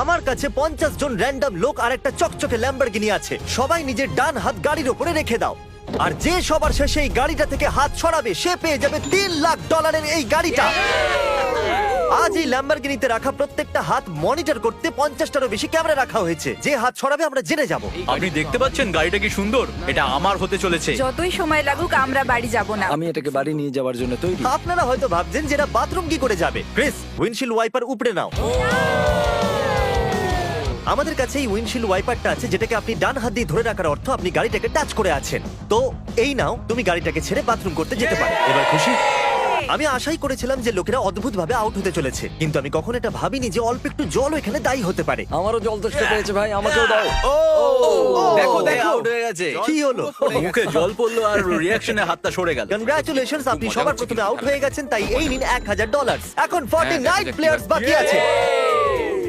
আমার কাছে 50 জন র্যান্ডম লোক আর একটা চকচকে ল্যাম্বরগিনি আছে। সবাই নিজের ডান হাত গাড়ির উপরে রেখে দাও। আর যে সবার শেষে এই গাড়িটা থেকে হাত সরাবে সে পেয়ে যাবে $3 লাখ এই গাড়িটা। আজ এই ল্যাম্বরগিনিতে রাখা প্রত্যেকটা হাত মনিটর করতে 50টারও বেশি ক্যামেরা রাখা হয়েছে। যে হাত সরাবে আমরা জেনে যাব। আপনি দেখতে পাচ্ছেন গাড়িটা কি সুন্দর? এটা আমার হতে চলেছে। যতই সময় লাগুক আমরা বাড়ি যাব না। আমি এটাকে বাড়ি নিয়ে যাওয়ার জন্য তৈরি। আপনারা হয়তো ভাবছেন যেটা বাথরুম কি করে যাবে। ক্রিস, উইন্ডশিল্ড ওয়াইপার উপরে নাও। আমাদের কাছে এই উইন্ডশিল্ড ওয়াইপারটা আছে যেটাকে আপনি ডান হাত দিয়ে ধরে রাখার অর্থ আপনি গাড়িটাকে টাচ করে আছেন। তো এই নাও, তুমি গাড়িটাকে ছেড়ে বাথরুম করতে যেতে পারো। এবার খুশি? আমি আশাই করেছিলাম যে লোকেরা অদ্ভুতভাবে আউট হতে চলেছে, কিন্তু আমি কখনো এটা ভাবিনি যে অল্প একটু জলও এখানে দায়ী হতে পারে। আমারও জল তেষ্টা পেয়েছে ভাই, আমাকেও দাও। দেখো দেখো আউট হয়ে গেছে। কি হলো? মুখে জল পড়লো আর রিঅ্যাকশনে হাতটা সরে গেল। কনগ্রাচুলেশনস, আপনি সবার প্রথমে আউট হয়ে গেছেন, তাই এই নিন $1000। এখন 49 প্লেয়ার্স বাকি আছে।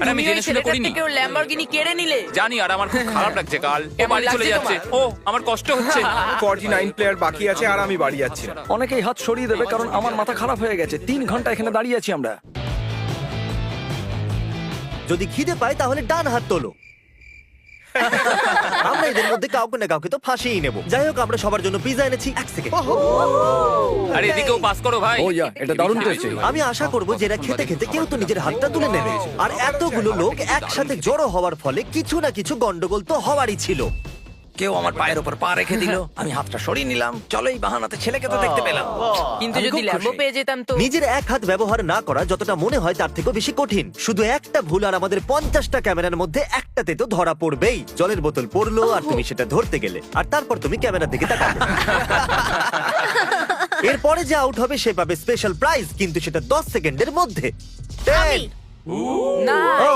আরে আমি জেনে শুনে করিনি। কেউ ল্যাম্বরগিনি কেড়ে নিলে জানি, আর আমার খুব খারাপ লাগছে কাল। ও বাড়ি চলে যাচ্ছে। ও আমার কষ্ট হচ্ছে। 49 প্লেয়ার বাকি আছে আর আমি বাড়ি যাচ্ছি না। অনেকেই হাত সরিয়ে দেবে কারণ আমার মাথা খারাপ হয়ে গেছে। 3 ঘন্টা এখানে দাঁড়িয়ে আছি আমরা। যদি খিদে পায় তাহলে ডান হাত তোলো। আমরা এদের মধ্যে কাউকে না কাউকে তো ফাঁসিয়ে নেব। যাই হোক, আমরা সবার জন্য পিজা এনেছি। 1 সেকেন্ড। আরে এদিকেও পাস করো ভাই। ও ইয়া, এটা দারুণ হয়েছে। আমি আশা করব যে এরা খেতে খেতে কেউ তো নিজের হাতটা তুলে নেবে। আর এতগুলো লোক একসাথে জড়ো হওয়ার ফলে কিছু না কিছু গন্ডগোল তো হওয়ারই ছিল। কেউ আমার পায়ের উপর পা রেখে দিল, আমি হাতটা সরিয়ে নিলাম। চলো, এই বাহানাতে ছেলেকে তো দেখতে পেলাম। কিন্তু আমি যদি খুব ল্যাম্বো খুশি। পেয়ে যেতাম তো। নিজের এক হাত ব্যবহার না করা যতটা মনে হয় তার থেকেও বেশি কঠিন। শুধু একটা ভুল আর আমাদের 50টা ক্যামেরার মধ্যে একটাতে তো ধরা পড়বেই। জলের বোতল পড়লো আর তুমি সেটা ধরতে গেলে, আর তারপর তুমি ক্যামেরার দিকে তাকালে। এরপরে যে আউট হবে সে পাবে স্পেশাল প্রাইজ, কিন্তু সেটা 10 সেকেন্ডের মধ্যে। 10, না, ও,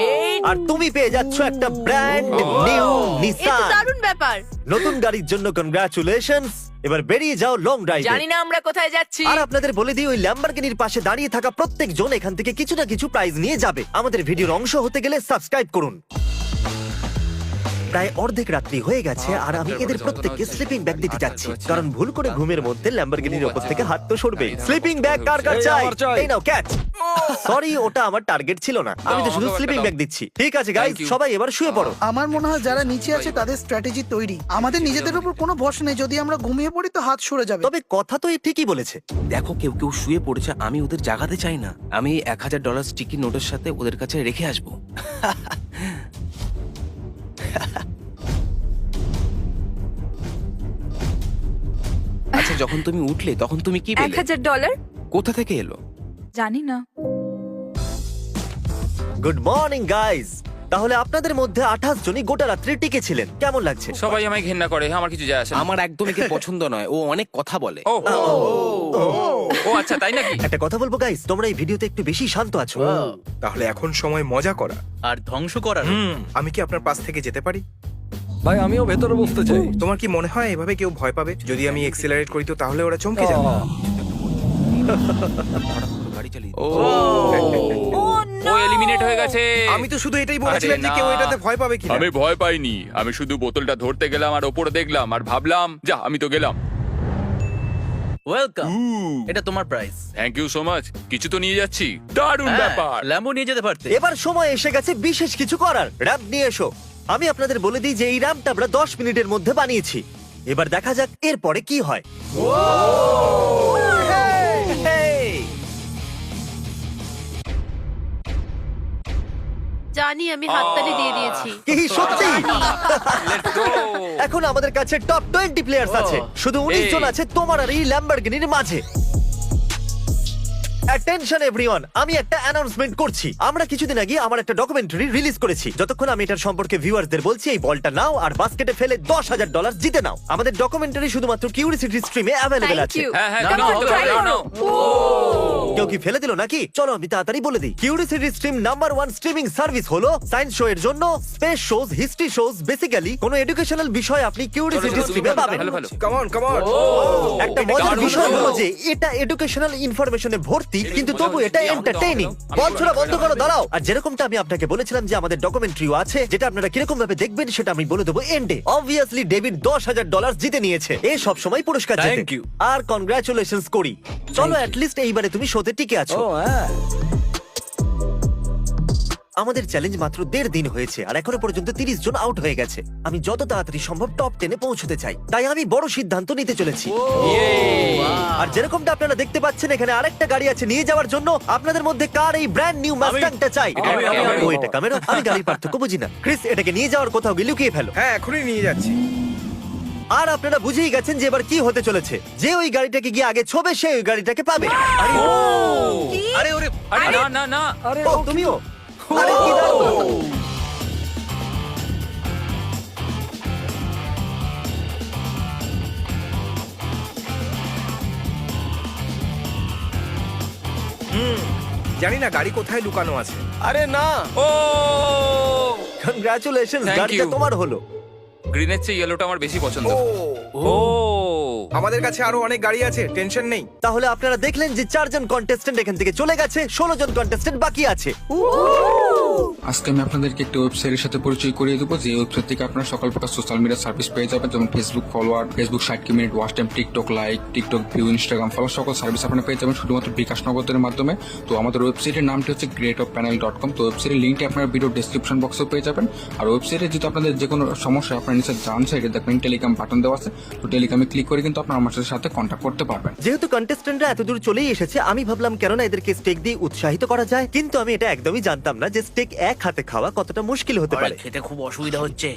এই আর তুমি পেয়ে যাচ্ছ একটা ব্র্যান্ড নিউ নিসান। দারুণ ব্যাপার। নতুন গাড়ির জন্য কনগ্রাচুলেশনস। এবার বেরিয়ে যাও লং ড্রাইভে। জানি না আমরা কোথায় যাচ্ছি। আর আপনাদের বলে দিই, ওই ল্যাম্বরগিনির পাশে দাঁড়িয়ে থাকা প্রত্যেকজন এখান থেকে কিছু না কিছু প্রাইজ নিয়ে যাবে। আমাদের ভিডিওর অংশ হতে গেলে সাবস্ক্রাইব করুন। প্রায় অর্ধেক রাত্রি হয়ে গেছে আর আমি এদের প্রত্যেককে স্লিপিং ব্যাগ দিতে যাচ্ছি, কারণ ভুল করে ঘুমের মধ্যে ল্যাম্বরগিনির উপর থেকে হাত তো সরবে। স্লিপিং ব্যাগ কার কার এই চাই? আমার চাই। এই নাও ক্যাচ। সরি, ওটা আমার টার্গেট ছিল না। আমি তো শুধু আমাকেও স্লিপিং একটা ব্যাগ দিচ্ছি। ঠিক আছে গাইস, Thank you. সবাই এবার শুয়ে পড়ো। আমার মনে হয় যারা নিচে আছে তাদের স্ট্র্যাটেজি তৈরি। আমাদের নিজেদের উপর কোনো ভরসা নেই। যদি আমরা ঘুমিয়ে পড়ি তো হাত সরে যাবে। তবে কথা তো এই ঠিকই বলেছে। দেখো, কেউ কেউ শুয়ে পড়েছে, আমি ওদের জাগাতে চাই না। আমি $1000 স্টিকি নোটের সাথে ওদের কাছে রেখে আসবো। আচ্ছা, যখন তুমি উঠলে তখন তুমি কি পেলে? $1000? কোথা থেকে এলো? জানি না। Good morning guys. তাহলে আপনাদের মধ্যে 28 জনই গোটা রাত্রি টিকে ছিলেন। কেমন লাগছে? সবাই আমায় ঘেন্না করে, আমার কিছু যায় আসে না। আমার একদম একে পছন্দ নয়, ও অনেক কথা বলে। ও ও আচ্ছা, তাই নাকি? একটা কথা বলবো গাইস, তোমরা এই ভিডিওতে একটু বেশি শান্ত আছো। তাহলে এখন সময় মজা করা। আর ধ্বংস করার। আমি কি আপনার পাশ থেকে যেতে পারি? ভাই, আমিও ভেতরে বসতে চাই। তোমার কি মনে হয় এভাবে কেউ ভয় পাবে? যদি আমি এক্সিলারেট করি তো তাহলে ওরা চমকে যাবে। গাড়ি চালিয়ে ও ও এলিমিনেট হয়ে গেছে। আমি তো শুধু এটাই বলেছিলাম আরে যে না। কেউ এটাতে ভয় পাবে কিনা। আমি ভয় পাইনি, আমি শুধু বোতলটা ধরতে গেলাম আর ওপরে দেখলাম আর ভাবলাম যা, আমি তো গেলাম। ওয়েলকাম, এটা তোমার price. Thank you so much. কিছু তো নিয়ে যাচ্ছি। দারুণ ব্যাপার। ল্যাম্বো নিয়ে যেতে পারতে। এবার সময় এসে গেছে বিশেষ কিছু করার। র্যাম্প নিয়ে এসো। আমি আপনাদের বলে দিই যে এই র্যাম্পটা আমরা 10 মিনিটের মধ্যে বানিয়েছি। এবার দেখা যাক এরপরে কি হয়। জানি, আমি হাততালি দিয়ে দিয়েছি। কি সত্যি? Let's go! এখন আমাদের কাছে টপ 20 প্লেয়ার্স আছে। শুধু 19 জন এই। আছে তোমার আর এই ল্যাম্বরগিনির মাঝে। অ্যাটেনশন এভরিওয়ান, আমি একটা অ্যানাউন্সমেন্ট করছি। আমরা কিছুদিন আগে আমার একটা ডকুমেন্টারি রিলিজ করেছি। যতক্ষণ আমি এটার সম্পর্কে ভিউয়ারদের বলছি, এই বলটা নাও আর বাস্কেটে ফেলে $10,000 জিতে নাও। আমাদের ডকুমেন্টারি শুধুমাত্র কিউরিসিটি স্ট্রিমে অ্যাভেলেবল থ্যাংক আছে। ইউ। হ্যাঁ হ্যাঁ, Come নাও, on, try নাও, করো। নাও। কেউ কি ফেলে দিল নাকি? চলো আমি তাড়াতাড়ি বলে দিই। Curiosity Stream number 1 streaming service হলো সায়েন্স শো এর জন্য, space shows, history shows, basically কোনো এডুকেশনাল বিষয় আপনি কিউরিসিটি স্ট্রিমে পাবেন। ভালো ভালো। Come on come on. একটা এটা মজার দারুণ বিষয় হলো। হলো যে এটা এডুকেশনাল ইনফরমেশনে ভর্তি, কিন্তু তবু এটা এন্টারটেইনিং। বলছোরা বন্ধ করো, দাঁড়াও। আর যেরকমটা আমি আপনাকে বলেছিলাম যে আমাদের ডকুমেন্টারিও আছে, যেটা আপনারা কিরকম ভাবে দেখবেন সেটা আমি বলে দেবো এন্ডে। অবভিয়াসলি ডেভিড $10,000 জিতে নিয়েছে। এ সব সময় পুরস্কার জেতে। Thank you. আর কনগ্রাচুলেশনস করি। চলো, অ্যাট লিস্ট এইবারে তুমি শোতে টিকে আছো। ও হ্যাঁ, আমাদের চ্যালেঞ্জ মাত্র 1.5 দিন হয়েছে আর এখনো পর্যন্ত 30 জন আউট হয়ে গেছে। আমি যত তাড়াতাড়ি সম্ভব টপ 10 এ পৌঁছতে চাই, তাই আমি বড় সিদ্ধান্ত নিতে চলেছি। আর যেরকমটা আপনারা দেখতে পাচ্ছেন এখানে আরেকটা গাড়ি আছে নিয়ে যাওয়ার জন্য। আপনাদের মধ্যে কার এই ব্র্যান্ড নিউ মাস্টাংটা চাই? ও এটা ক্যামেরা, আমি গাড়ির পার্থক্য বুঝি না। ক্রিস এটাকে নিয়ে যাওয়ার কোথাও গিয়ে লুকিয়ে ফেলো। হ্যাঁ এখনই নিয়ে যাচ্ছি। আর আপনারা বুঝেই গেছেন যে এবার কি হতে চলেছে। যে ওই গাড়িটাকে গিয়ে আগে ছোবে সে ওই গাড়িটাকে পাবে। আরে আরে ওরে আরে না না না ও তুমিও? আরে কি দারুণ। জানি না গাড়ি কোথায় লুকানো আছে। আরে না, ও কংগ্রাচুলেশনস, Thank গাড়িটা you. তোমার হলো। গ্রিনের চেয়ে ইয়েলোটা আমার বেশি পছন্দ। ও আমাদের কাছে আরো অনেক গাড়ি আছে, টেনশন নেই। তাহলে আপনারা দেখলেন যে 4 জন কন্টেস্ট্যান্ট এখান থেকে চলে গেছে, 16 জন কন্টেস্ট্যান্ট বাকি আছে। আজকে আমি আপনাদেরকে একটা ওয়েবসাইটের সাথে পরিচয় করিয়ে দেবো, যে ওয়েবসাইট থেকে আপনারা সকল প্রকার সোশ্যাল মিডিয়া সার্ভিস পেয়ে যাবেন, যেমন Facebook follower, Facebook 60 minute watch time, TikTok like, TikTok view, Instagram follow, সকল সার্ভিস আপনারা পেয়ে যাবেন শুধুমাত্র বিকাশ নগদের মাধ্যমে। তো আমাদের ওয়েবসাইটের নামটি হচ্ছে greatofpanel.com। তো ওয়েবসাইটের লিঙ্কটি আপনারা ভিডিও ডেসক্রিপশন বক্সেও পেয়ে যাবেন। আর ওয়েবসাইটে যদি আপনাদের যে কোনো সমস্যা আপনার নিচে জান সাইডে দেখবেন টেলিগ্রাম বাটন দেওয়া আছে, তো টেলিগ্রামে ক্লিক করে কিন্তু আপনারা আমার সাথে কন্ট্যাক্ট করতে পারবেন। যেহেতু কন্টেস্ট্যান্টরা এত দূর চলেই এসেছে, আমি ভাবলাম কেননা এদেরকে স্টেক দিয়ে উৎসাহিত করা যায়। কিন্তু আমি এটা একদমই জানতাম না যে স্টেক এক হাতে খাওয়া কতটা মুশকিল হতে পারে। খেতে খুব অসুবিধা হচ্ছে।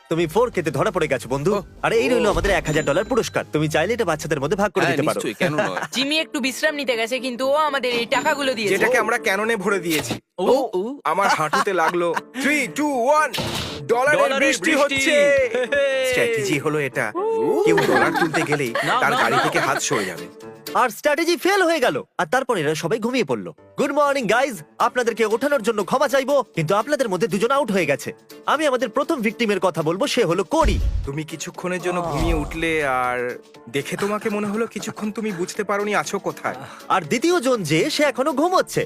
তুমি 4 খেতে ধরা পড়ে গেছো বন্ধু। আর এই রইলো আমাদের $1000 পুরস্কার। তুমি চাইলে এটা বাচ্চাদের মধ্যে ভাগ করে হ্যাঁ, দিতে পারো। নিশ্চয়ই, কেন নয়। জিমি একটু বিশ্রাম নিতে গেছে কিন্তু ও আমাদের এই টাকাগুলো দিয়েছে। যেটাকে আমরা ক্যাননে ভরে দিয়েছি। আমার হাঁটুতে লাগলো। 3 2 1 ডলারের ডলারের বৃষ্টি বৃষ্টি। হচ্ছে। স্ট্র্যাটেজি হলো এটা, কেউ ডলার তুলতে গেলেই তার না, গাড়ি না। থেকে হাত সরে যাবে। আর স্ট্র্যাটেজি ফেল হয়ে গেল, আর তারপর এরা সবাই ঘুমিয়ে পড়লো। গুড মর্নিং গাইজ, আপনাদেরকে ওঠানোর জন্য ক্ষমা চাইবো, কিন্তু আপনাদের মধ্যে 2 জন আউট হয়ে গেছে। আমি আমাদের প্রথম ভিকটিমের কথা বলবো, সে হলো কোরি। তুমি কিছুক্ষণের জন্য ঘুমিয়ে উঠলে আর দেখে তোমাকে মনে হলো কিছুক্ষণ তুমি বুঝতে পারোনি আছো কোথায়। আর দ্বিতীয় জন যে সে এখনো ঘুমোচ্ছে।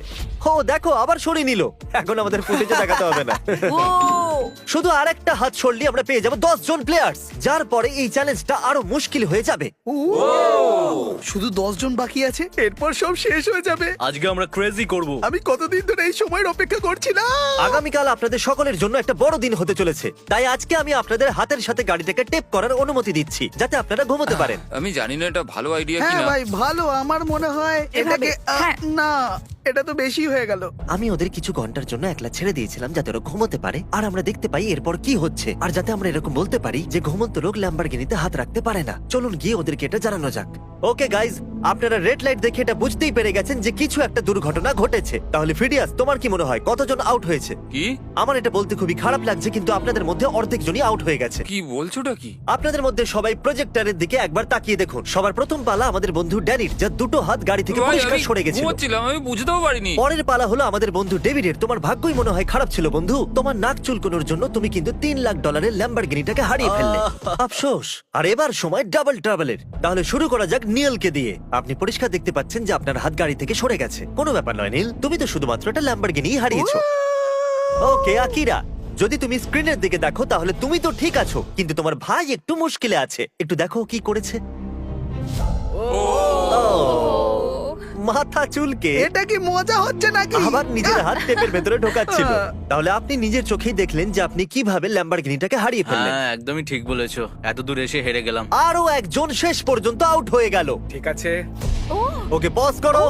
ও দেখো আবার সরিয়ে নিল। এখন আমাদের ফুটেজে দেখাতে হবে না। ও শুধু আরেকটা হাত সরলি আমরা পেয়ে যাবো 10 জন প্লেয়ার্স, যার পরে এই চ্যালেঞ্জটা আরো মুশকিল হয়ে যাবে। শুধু 10 জন বাকি আছে, এরপর সব শেষ হয়ে যাবে। আজকে আমরা ক্রেজি করব। আমি কতদিন ধরে এই সময়ের অপেক্ষা করছিলাম। আগামীকাল আপনাদের সকলের জন্য একটা বড় দিন হতে চলেছে, তাই আজকে আমি আপনাদের হাতের সাথে গাড়িটাকে টেপ করার অনুমতি দিচ্ছি, যাতে আপনারা ঘুমোতে পারেন। আমি জানি না এটা ভালো আইডিয়া হ্যাঁ কিনা। ভাই ভালো, আমার মনে হয় এভাবে, এটাকে হ্যাঁ। না, এটা তো বেশি হয়ে গেল। আমি ওদের কিছু ঘন্টার জন্য একলা ছেড়ে দিয়েছিলাম যাতে ওরা ঘুমোতে পারে, আর আমরা দেখতে পাই এরপর কি হচ্ছে, আর যাতে আমরা এরকম বলতে পারি যে ঘুমন্ত লোক ল্যাম্বরগিনিতে হাত রাখতে পারে না। চলুন গিয়ে ওদেরকে এটা জানানো যাক। ওকে গাইজ, আপনারা রেড লাইট দেখে এটা বুঝতেই পেরে গেছেন যে কিছু একটা দুর্ঘটনা ঘটেছে। তাহলে ফিডিয়াস, তোমার কি মনে হয় কতজন আউট হয়েছে? কি আমার এটা বলতে খুবই খারাপ লাগছে, কিন্তু আপনাদের মধ্যে অর্ধেক জনই আউট হয়ে গেছে। কি বলছোটা কি? আপনাদের মধ্যে সবাই প্রজেক্টরের দিকে একবার তাকিয়ে দেখুন। সবার প্রথম পালা আমাদের বন্ধু ড্যানির, যার 2টো হাত গাড়ি থেকে ভাই, পরিষ্কার আমি সরে গেছিল। ঘুমোচ্ছিলাম, আমি বুঝতেও পারিনি। পরের পালা হলো আমাদের বন্ধু ডেভিডের। তোমার ভাগ্যই মনে হয় খারাপ ছিল বন্ধু, তোমার নাক চুলকোনোর জন্য তুমি কিন্তু $3 লাখ ল্যাম্বরগিনিটাকে হারিয়ে ফেললে। আফসোস। আর এবার সময় ডাবল ট্রাভেলের। তাহলে শুরু করা যাক নিলকে দিয়ে। আপনি পরিষ্কার দেখতে পাচ্ছেন যে আপনার হাত গাড়ি থেকে সরে গেছে। কোনো ব্যাপার নয় নীল, তুমি তো শুধুমাত্র একটা ল্যাম্বরগিনি হারিয়েছো। ওকে আকিরা, যদি তুমি স্ক্রিনের দিকে দেখো তাহলে তুমি তো ঠিক আছো, কিন্তু তোমার ভাই একটু মুশকিলে আছে। একটু দেখো কি করেছে। ও, মাথা চুলকে এটা কি মজা হচ্ছে নাকি? আবার নিজের হাত টেপের ভেতরে ঢোকাচ্ছিল। তাহলে আপনি নিজের চোখেই দেখলেন যে আপনি কিভাবে ল্যাম্বরগিনিটাকে হারিয়ে ফেললেন। হ্যাঁ, একদমই ঠিক বলেছো। এত দূর এসে হেরে গেলাম। আরো একজন শেষ পর্যন্ত আউট হয়ে গেল। ঠিক আছে, ওকে পজ করো।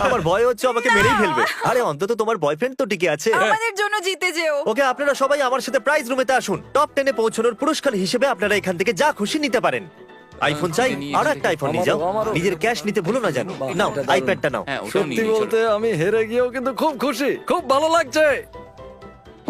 আমার ভয় হচ্ছে আমাকে মেরেই ফেলবে। আরে অন্তত তোমার বয়ফ্রেন্ড তো টিকে আছে। আমাদের জন্য জিতে যেও। ওকে, আপনারা সবাই আমার সাথে প্রাইজ রুমেতে আসুন। টপ 10 এ পৌঁছানোর পুরস্কার হিসেবে আপনারা এখান থেকে যা খুশি নিতে পারেন। আইফোন চাই? আর একটা আইফোন নিয়ে যাও। নিজের ক্যাশ নিতে ভুলো না জানো। নাও আইপ্যাডটা নাও। হ্যাঁ, ওটাও নিয়ে নিই, চলো। আমি হেরে গিয়েও কিন্তু খুব খুশি, খুব ভালো লাগছে।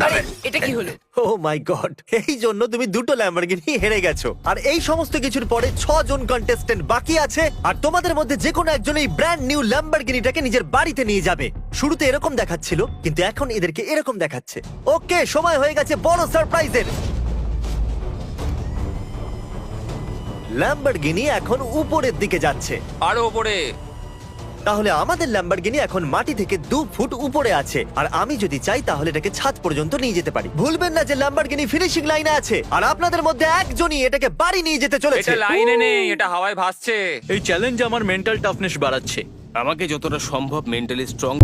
আরে এটা কি হলো? ও মাই গড, এই জন্য তুমি 2টো ল্যাম্বরগিনি হেরে গেছো। আর এই সমস্ত কিছুর পরে 6 জন কন্টেস্ট্যান্ট বাকি আছে, আর তোমাদের মধ্যে যে কোনো একজন এই ব্র্যান্ড নিউ ল্যাম্বরগিনিটাকে নিজের বাড়িতে নিয়ে যাবে। শুরুতে এরকম দেখাচ্ছিল, কিন্তু এখন এদেরকে এরকম দেখাচ্ছে। ওকে, সময় হয়ে গেছে বড় সারপ্রাইজের। ল্যাম্বরগিনি এখন উপরের দিকে যাচ্ছে। আরো ওপরে। তাহলে আমাদের ল্যাম্বরগিনি এখন মাটি থেকে 2 ফুট উপরে আছে, আর আমি যদি চাই তাহলে এটাকে ছাদ পর্যন্ত নিয়ে যেতে পারি। ভুলবেন না যে ল্যাম্বরগিনি ফিনিশিং লাইনে আছে, আর আপনাদের মধ্যে একজনই এটাকে বাড়ি নিয়ে যেতে চলেছে। এটা লাইনে নেই, এটা হাওয়ায় ভাসছে। এই চ্যালেঞ্জ আমার মেন্টাল টাফনেস বাড়াচ্ছে। আমাকে যতটা সম্ভব মেন্টালি স্ট্রং